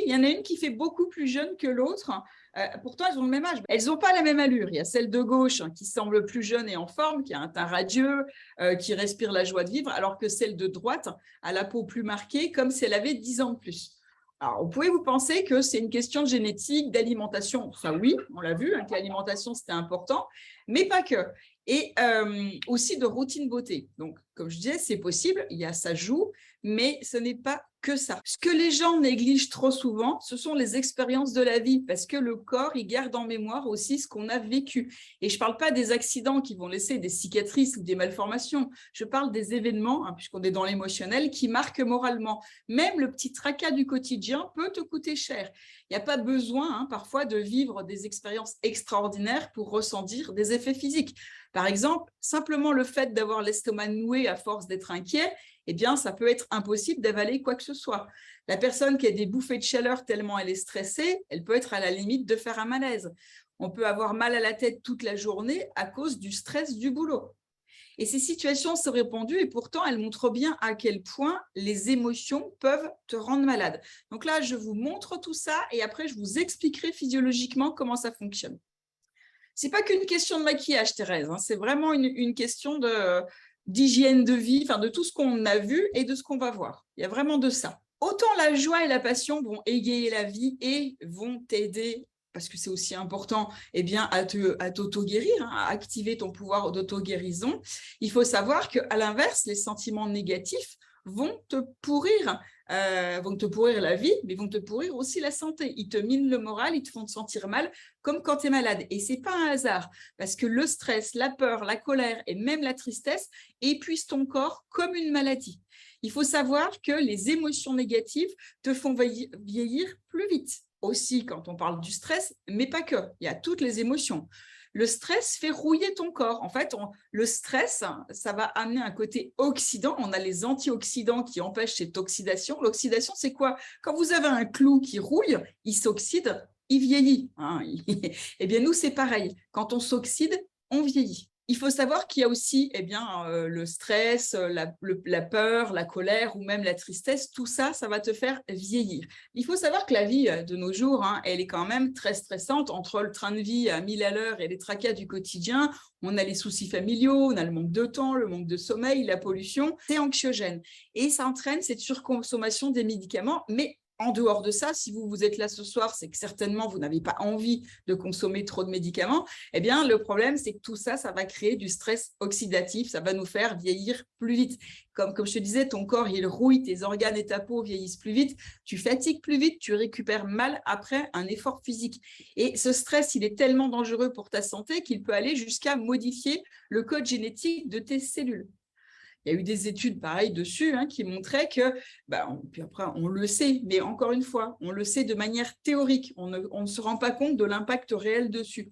il y en a une qui fait beaucoup plus jeune que l'autre. Pourtant, elles ont le même âge. Elles n'ont pas la même allure. Il y a celle de gauche qui semble plus jeune et en forme, qui a un teint radieux, qui respire la joie de vivre, alors que celle de droite a la peau plus marquée, comme si elle avait 10 ans de plus. Alors, vous pouvez vous penser que c'est une question de génétique, d'alimentation. Ça, oui, on l'a vu, que l'alimentation, c'était important, mais pas que. Et aussi de routine beauté. Donc, comme je disais, c'est possible, ça joue, mais ce n'est pas que ça. Ce que les gens négligent trop souvent, ce sont les expériences de la vie, parce que le corps, il garde en mémoire aussi ce qu'on a vécu. Et je ne parle pas des accidents qui vont laisser des cicatrices ou des malformations, je parle des événements, puisqu'on est dans l'émotionnel, qui marquent moralement. Même le petit tracas du quotidien peut te coûter cher. Il n'y a pas besoin, parfois, de vivre des expériences extraordinaires pour ressentir des effets physiques. Par exemple, simplement le fait d'avoir l'estomac noué à force d'être inquiet, eh bien, ça peut être impossible d'avaler quoi que ce soit. La personne qui a des bouffées de chaleur tellement elle est stressée, elle peut être à la limite de faire un malaise. On peut avoir mal à la tête toute la journée à cause du stress du boulot. Et ces situations sont répandues et pourtant, elles montrent bien à quel point les émotions peuvent te rendre malade. Donc là, je vous montre tout ça et après, je vous expliquerai physiologiquement comment ça fonctionne. Ce n'est pas qu'une question de maquillage, Thérèse, c'est vraiment une question d'hygiène de vie, de tout ce qu'on a vu et de ce qu'on va voir. Il y a vraiment de ça. Autant la joie et la passion vont égayer la vie et vont t'aider, parce que c'est aussi important, à t'auto-guérir, à activer ton pouvoir d'auto-guérison. Il faut savoir qu'à l'inverse, les sentiments négatifs vont te pourrir la vie, mais vont te pourrir aussi la santé. Ils te minent le moral, ils te font te sentir mal, comme quand tu es malade. Et ce n'est pas un hasard, parce que le stress, la peur, la colère et même la tristesse épuisent ton corps comme une maladie. Il faut savoir que les émotions négatives te font vieillir plus vite. Aussi, quand on parle du stress, mais pas que. Il y a toutes les émotions. Le stress fait rouiller ton corps. En fait, le stress, ça va amener un côté oxydant. On a les antioxydants qui empêchent cette oxydation. L'oxydation, c'est quoi? Quand vous avez un clou qui rouille, il s'oxyde, il vieillit. Eh bien, nous, c'est pareil. Quand on s'oxyde, on vieillit. Il faut savoir qu'il y a aussi le stress, la peur, la colère ou même la tristesse. Tout ça, ça va te faire vieillir. Il faut savoir que la vie de nos jours, elle est quand même très stressante. Entre le train de vie à 1000 à l'heure et les tracas du quotidien, on a les soucis familiaux, on a le manque de temps, le manque de sommeil, la pollution. C'est anxiogène. Et ça entraîne cette surconsommation des médicaments, mais en dehors de ça, si vous êtes là ce soir, c'est que certainement vous n'avez pas envie de consommer trop de médicaments. Eh bien, le problème, c'est que tout ça, ça va créer du stress oxydatif, ça va nous faire vieillir plus vite. Comme je te disais, ton corps, il rouille, tes organes et ta peau vieillissent plus vite, tu fatigues plus vite, tu récupères mal après un effort physique. Et ce stress, il est tellement dangereux pour ta santé qu'il peut aller jusqu'à modifier le code génétique de tes cellules. Il y a eu des études pareilles dessus qui montraient que, puis après on le sait, mais encore une fois, on le sait de manière théorique, on ne se rend pas compte de l'impact réel dessus.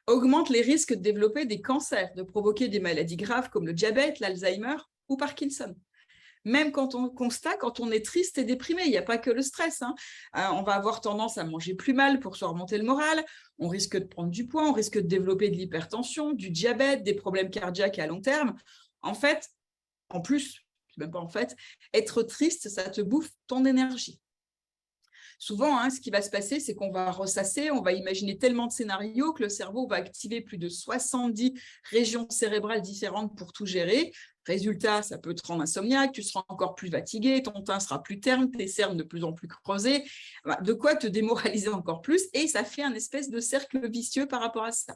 Augmente les risques de développer des cancers, de provoquer des maladies graves comme le diabète, l'Alzheimer ou Parkinson. Même quand on est triste et déprimé, il n'y a pas que le stress. On va avoir tendance à manger plus mal pour se remonter le moral, on risque de prendre du poids, on risque de développer de l'hypertension, du diabète, des problèmes cardiaques à long terme. En plus, même pas en fait, être triste, ça te bouffe ton énergie. Souvent, ce qui va se passer, c'est qu'on va ressasser, on va imaginer tellement de scénarios que le cerveau va activer plus de 70 régions cérébrales différentes pour tout gérer. Résultat, ça peut te rendre insomniaque, tu seras encore plus fatigué, ton teint sera plus terne, tes cernes de plus en plus creusées, de quoi te démoraliser encore plus et ça fait un espèce de cercle vicieux par rapport à ça.